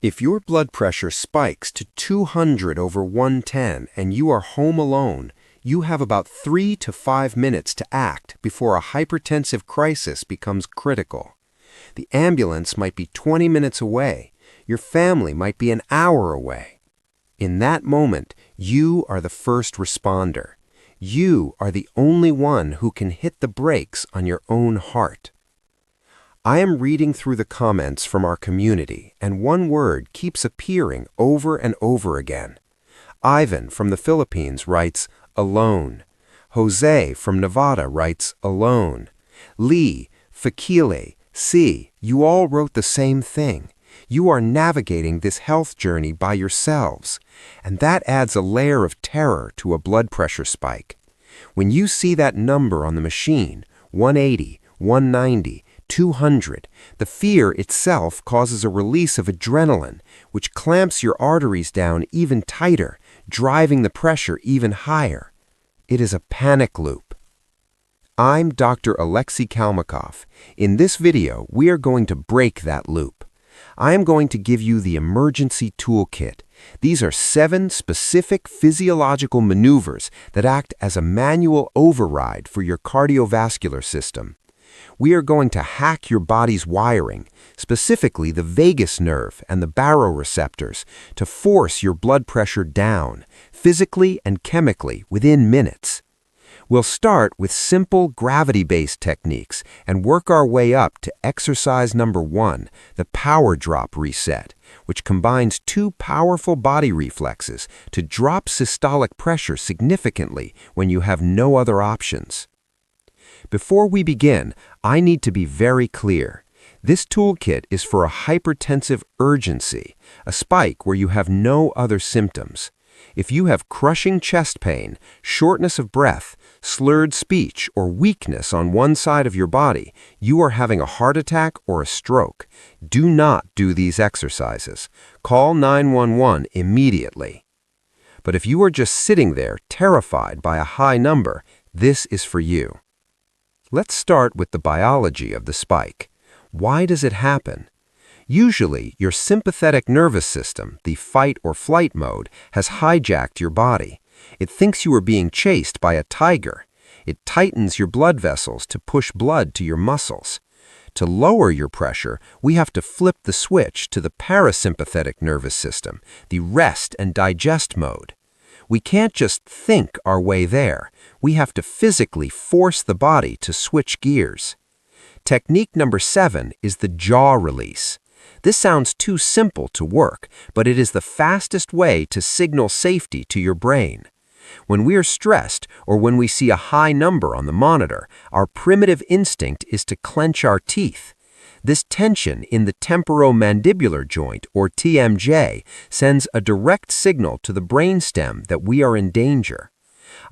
If your blood pressure spikes to 200 over 110 and you are home alone, you have about 3 to 5 minutes to act before a hypertensive crisis becomes critical. The ambulance might be 20 minutes away. Your family might be an hour away. In that moment, you are the first responder. You are the only one who can hit the brakes on your own heart. I am reading through the comments from our community, and one word keeps appearing over and over again. Ivan from the Philippines writes, alone. Jose from Nevada writes, alone. Lee, Fakile, C, you all wrote the same thing. You are navigating this health journey by yourselves, and that adds a layer of terror to a blood pressure spike. When you see that number on the machine, 180, 190, 200, the fear itself causes a release of adrenaline, which clamps your arteries down even tighter, driving the pressure even higher. It is a panic loop. I'm Dr. Oleksii Kalmykov. In this video, we are going to break that loop. I am going to give you the emergency toolkit. These are 7 specific physiological maneuvers that act as a manual override for your cardiovascular system. We are going to hack your body's wiring, specifically the vagus nerve and the baroreceptors, to force your blood pressure down, physically and chemically, within minutes. We'll start with simple gravity-based techniques and work our way up to exercise number 1, the power drop reset, which combines 2 powerful body reflexes to drop systolic pressure significantly when you have no other options. Before we begin, I need to be very clear. This toolkit is for a hypertensive urgency, a spike where you have no other symptoms. If you have crushing chest pain, shortness of breath, slurred speech, or weakness on one side of your body, you are having a heart attack or a stroke. Do not do these exercises. Call 911 immediately. But if you are just sitting there terrified by a high number, this is for you. Let's start with the biology of the spike. Why does it happen? Usually, your sympathetic nervous system, the fight or flight mode, has hijacked your body. It thinks you are being chased by a tiger. It tightens your blood vessels to push blood to your muscles. To lower your pressure, we have to flip the switch to the parasympathetic nervous system, the rest and digest mode. We can't just think our way there. We have to physically force the body to switch gears. Technique number 7 is the jaw release. This sounds too simple to work, but it is the fastest way to signal safety to your brain. When we are stressed or when we see a high number on the monitor, our primitive instinct is to clench our teeth. This tension in the temporomandibular joint, or TMJ, sends a direct signal to the brainstem that we are in danger.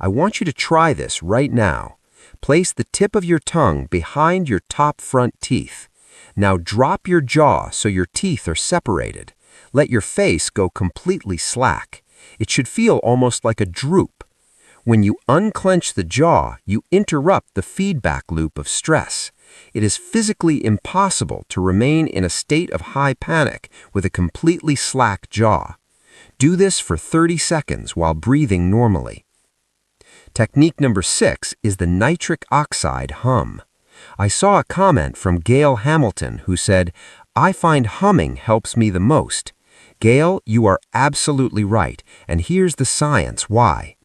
I want you to try this right now. Place the tip of your tongue behind your top front teeth. Now drop your jaw so your teeth are separated. Let your face go completely slack. It should feel almost like a droop. When you unclench the jaw, you interrupt the feedback loop of stress. It is physically impossible to remain in a state of high panic with a completely slack jaw. Do this for 30 seconds while breathing normally. Technique number 6 is the Nitric Oxide Hum. I saw a comment from Gail Hamilton who said, "I find humming helps me the most." Gail, you are absolutely right, and here's the science why.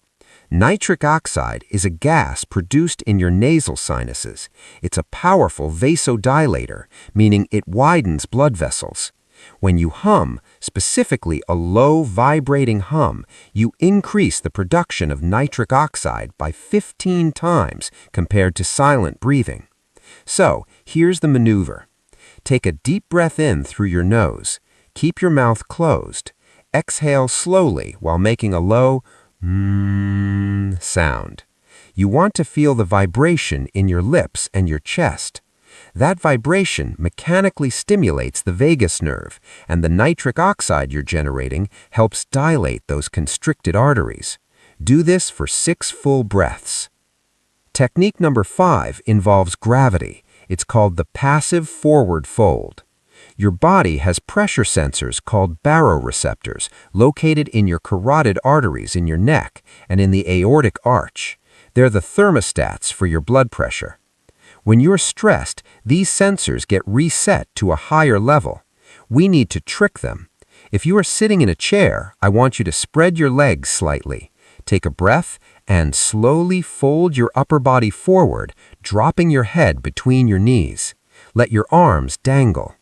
Nitric oxide is a gas produced in your nasal sinuses. It's a powerful vasodilator, meaning it widens blood vessels. When you hum, specifically a low vibrating hum, you increase the production of nitric oxide by 15 times compared to silent breathing. So, here's the maneuver. Take a deep breath in through your nose. Keep your mouth closed. Exhale slowly while making a low sound. You want to feel the vibration in your lips and your chest. That vibration mechanically stimulates the vagus nerve, and the nitric oxide you're generating helps dilate those constricted arteries. Do this for 6 full breaths. Technique number 5 involves gravity. It's called the passive forward fold. Your body has pressure sensors called baroreceptors located in your carotid arteries in your neck and in the aortic arch. They're the thermostats for your blood pressure. When you're stressed, these sensors get reset to a higher level. We need to trick them. If you are sitting in a chair, I want you to spread your legs slightly. Take a breath and slowly fold your upper body forward, dropping your head between your knees. Let your arms dangle.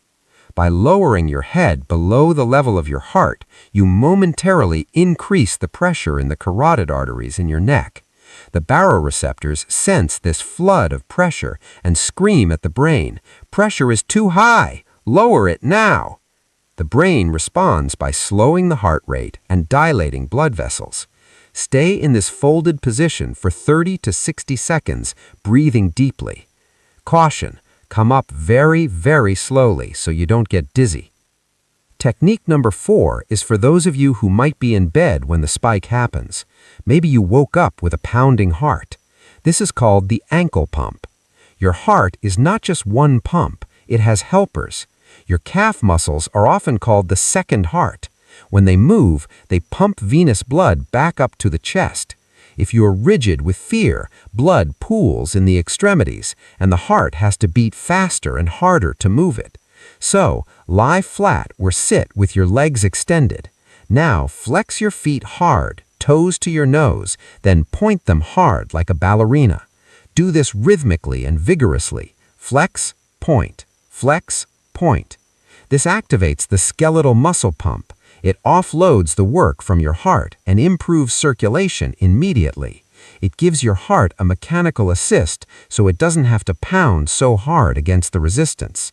By lowering your head below the level of your heart, you momentarily increase the pressure in the carotid arteries in your neck. The baroreceptors sense this flood of pressure and scream at the brain, "Pressure is too high! Lower it now!" The brain responds by slowing the heart rate and dilating blood vessels. Stay in this folded position for 30 to 60 seconds, breathing deeply. Caution, come up very, very slowly so you don't get dizzy. Technique number 4 is for those of you who might be in bed when the spike happens. Maybe you woke up with a pounding heart. This is called the ankle pump. Your heart is not just one pump, it has helpers. Your calf muscles are often called the second heart. When they move, they pump venous blood back up to the chest. If you are rigid with fear, blood pools in the extremities, and the heart has to beat faster and harder to move it. So, lie flat or sit with your legs extended. Now, flex your feet hard, toes to your nose, then point them hard like a ballerina. Do this rhythmically and vigorously. Flex, point, flex, point. This activates the skeletal muscle pump. It offloads the work from your heart and improves circulation immediately. It gives your heart a mechanical assist so it doesn't have to pound so hard against the resistance.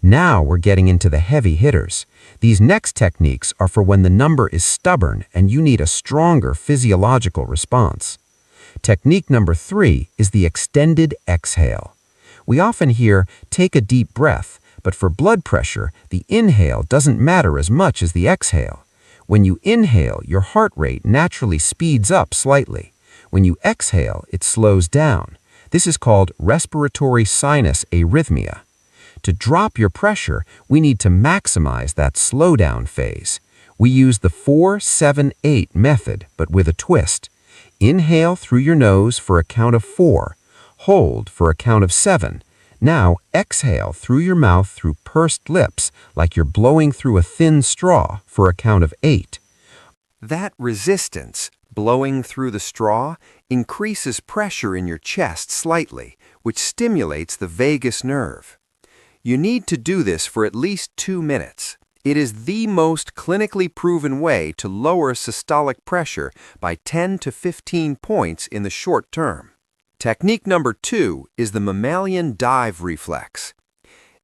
Now we're getting into the heavy hitters. These next techniques are for when the number is stubborn and you need a stronger physiological response. Technique number 3 is the extended exhale. We often hear, "Take a deep breath," but for blood pressure, the inhale doesn't matter as much as the exhale. When you inhale, your heart rate naturally speeds up slightly. When you exhale, it slows down. This is called respiratory sinus arrhythmia. To drop your pressure, we need to maximize that slowdown phase. We use the 4-7-8 method, but with a twist. Inhale through your nose for a count of 4. Hold for a count of 7. Now exhale through your mouth through pursed lips like you're blowing through a thin straw for a count of 8. That resistance, blowing through the straw, increases pressure in your chest slightly, which stimulates the vagus nerve. You need to do this for at least 2 minutes. It is the most clinically proven way to lower systolic pressure by 10 to 15 points in the short term. Technique number 2 is the Mammalian Dive Reflex.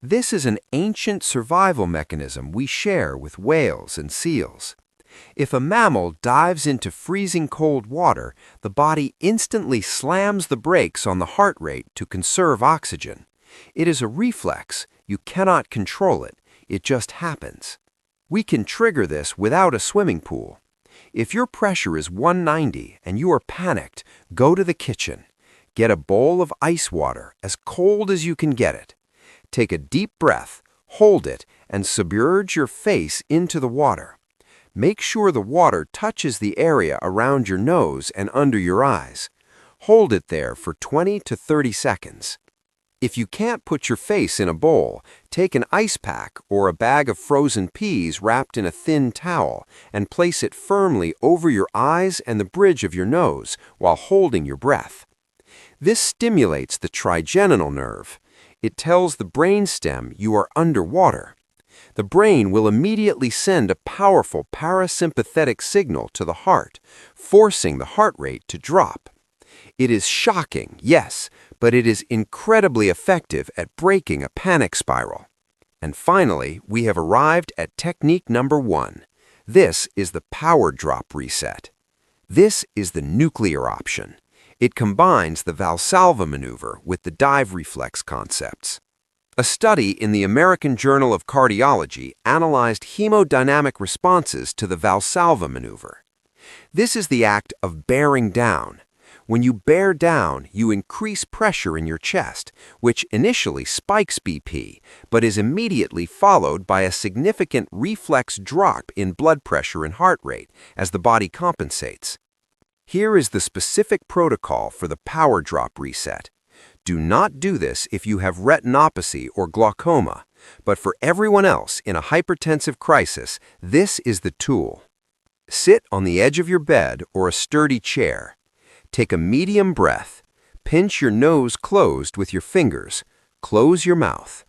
This is an ancient survival mechanism we share with whales and seals. If a mammal dives into freezing cold water, the body instantly slams the brakes on the heart rate to conserve oxygen. It is a reflex. You cannot control it. It just happens. We can trigger this without a swimming pool. If your pressure is 190 and you are panicked, go to the kitchen. Get a bowl of ice water, as cold as you can get it. Take a deep breath, hold it, and submerge your face into the water. Make sure the water touches the area around your nose and under your eyes. Hold it there for 20 to 30 seconds. If you can't put your face in a bowl, take an ice pack or a bag of frozen peas wrapped in a thin towel and place it firmly over your eyes and the bridge of your nose while holding your breath. This stimulates the trigeminal nerve. It tells the brainstem you are underwater. The brain will immediately send a powerful parasympathetic signal to the heart, forcing the heart rate to drop. It is shocking, yes, but it is incredibly effective at breaking a panic spiral. And finally, we have arrived at technique number 1. This is the power drop reset. This is the nuclear option. It combines the Valsalva maneuver with the dive reflex concepts. A study in the American Journal of Cardiology analyzed hemodynamic responses to the Valsalva maneuver. This is the act of bearing down. When you bear down, you increase pressure in your chest, which initially spikes BP, but is immediately followed by a significant reflex drop in blood pressure and heart rate as the body compensates. Here is the specific protocol for the power drop reset. Do not do this if you have retinopathy or glaucoma, but for everyone else in a hypertensive crisis, this is the tool. Sit on the edge of your bed or a sturdy chair. Take a medium breath. Pinch your nose closed with your fingers. Close your mouth.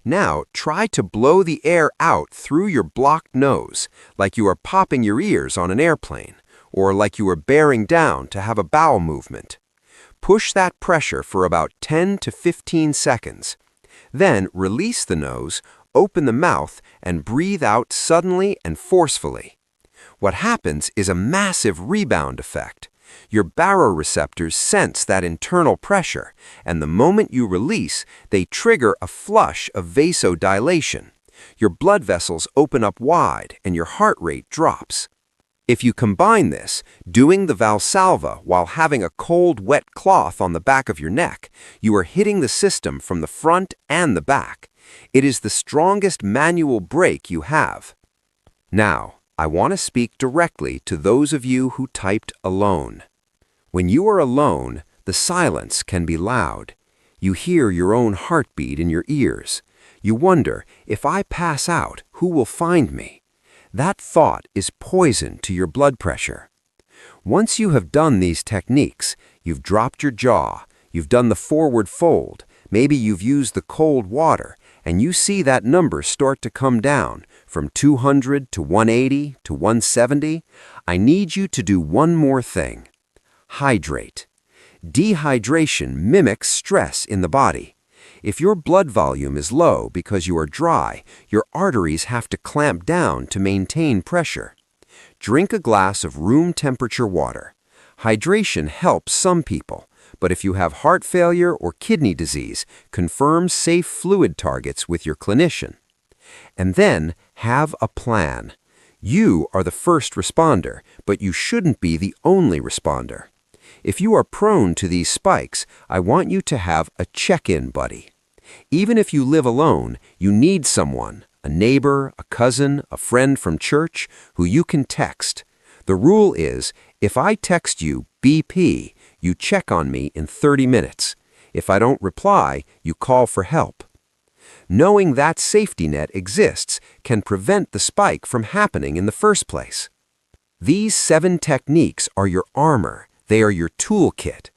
Now try to blow the air out through your blocked nose, like you are popping your ears on an airplane, or like you are bearing down to have a bowel movement. Push that pressure for about 10 to 15 seconds. Then release the nose, open the mouth, and breathe out suddenly and forcefully. What happens is a massive rebound effect. Your baroreceptors sense that internal pressure, and the moment you release, they trigger a flush of vasodilation. Your blood vessels open up wide, and your heart rate drops. If you combine this, doing the Valsalva while having a cold, wet cloth on the back of your neck, you are hitting the system from the front and the back. It is the strongest manual brake you have. Now, I want to speak directly to those of you who typed alone. When you are alone, the silence can be loud. You hear your own heartbeat in your ears. You wonder, if I pass out, who will find me? That thought is poison to your blood pressure. Once you have done these techniques, you've dropped your jaw, you've done the forward fold, maybe you've used the cold water, and you see that number start to come down from 200 to 180 to 170, I need you to do one more thing. Hydrate. Dehydration mimics stress in the body. If your blood volume is low because you are dry, your arteries have to clamp down to maintain pressure. Drink a glass of room temperature water. Hydration helps some people, but if you have heart failure or kidney disease, confirm safe fluid targets with your clinician. And then have a plan. You are the first responder, but you shouldn't be the only responder. If you are prone to these spikes, I want you to have a check-in buddy. Even if you live alone, you need someone, a neighbor, a cousin, a friend from church, who you can text. The rule is, if I text you BP, you check on me in 30 minutes. If I don't reply, you call for help. Knowing that safety net exists can prevent the spike from happening in the first place. These 7 techniques are your armor. They are your toolkit.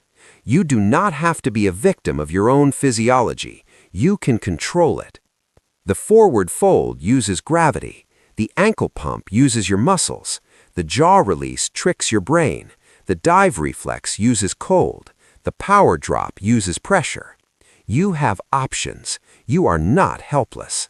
You do not have to be a victim of your own physiology. You can control it. The forward fold uses gravity. The ankle pump uses your muscles. The jaw release tricks your brain. The dive reflex uses cold. The power drop uses pressure. You have options. You are not helpless.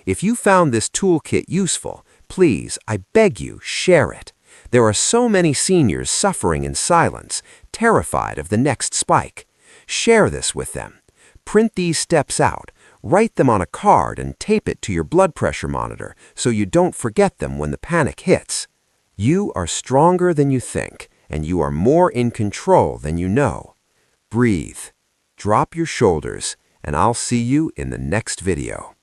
If you found this toolkit useful, please, I beg you, share it. There are so many seniors suffering in silence, terrified of the next spike. Share this with them. Print these steps out, write them on a card and tape it to your blood pressure monitor so you don't forget them when the panic hits. You are stronger than you think, and you are more in control than you know. Breathe. Drop your shoulders, and I'll see you in the next video.